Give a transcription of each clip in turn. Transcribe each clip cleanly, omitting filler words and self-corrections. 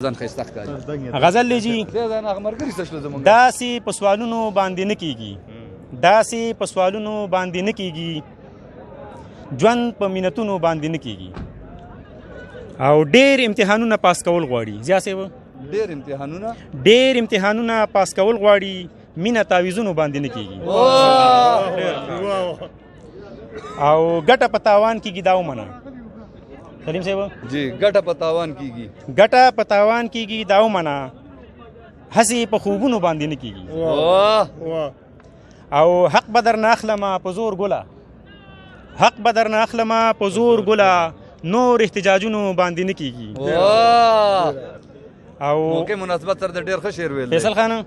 ځان ښایسته ښکاري. غزل لیجی دی ځان هغه ملګري څه شول زمونږ داسې په سوالونو باندې نه کیږي داسې په سوالونو باندې نه کیږي ژوند په مینتونو باندې نه کیږي او ډېر امتحانونه پاس کول غواړي زیاسې ډېر امتحانونه پاس کول غواړي مینه تعویضونو باندې نه کیږي او ګټه په تاوان کیږي دا ومنه سلیم صاحب جی ګټه په تاوان کیږي دا ومنه هسې په خوبونو باندې نه کیږي او حق به درنه اخلمه په زور ګله نور احتجاجونو باندې نه کیږي او موقع مناسبت سره د ډېر ښه شعر ویل فیصل خانه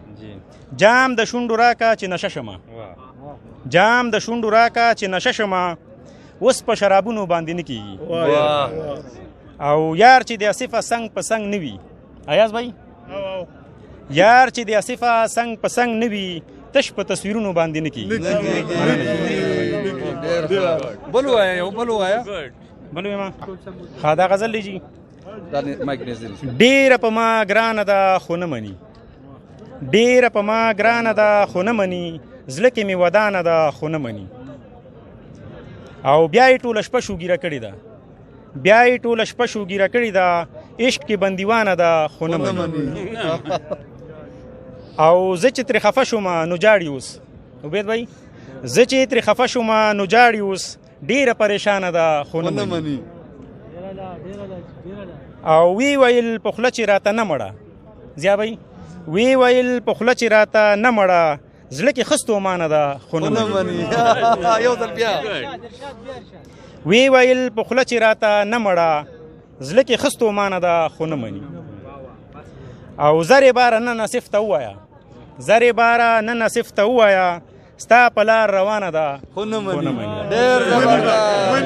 جام د شونډو راکه چې نشه شمه اوس په شرابونو باندې نه کیږي او یار چې د آصفه څنګ په څنګ نه وي ایاز بھائی یار چې د آصفه څنګ په څنګ نه وي تش په تصویرونو باندې نه کیږي بل وایا ما خادا غزل لیجی ډېره په ما ګرانه ده خو نه مني زړه کې مې ودانه ده خو نه مني او بیا یې ټوله شپه شوګیره کړې ده عشق کې بندیوانه ده خو نه مني او زه چې ترې خفه شوم نو جاړي اوس عبید بھائی ډېره پریشانه ده خو نه مني او وی ویل په خوله چې راته نه مړه ضیا بھائی زړه کې ښه ستومانه ده خو نه مني یو ځل بیا وی ویل په خوله چې راته نه مړه زړه کې ښه ستومانه ده خو نه مني او زرې باره نه نصف ته ووایه ستا په لار روانه ده خو نه مني ډېر زبردست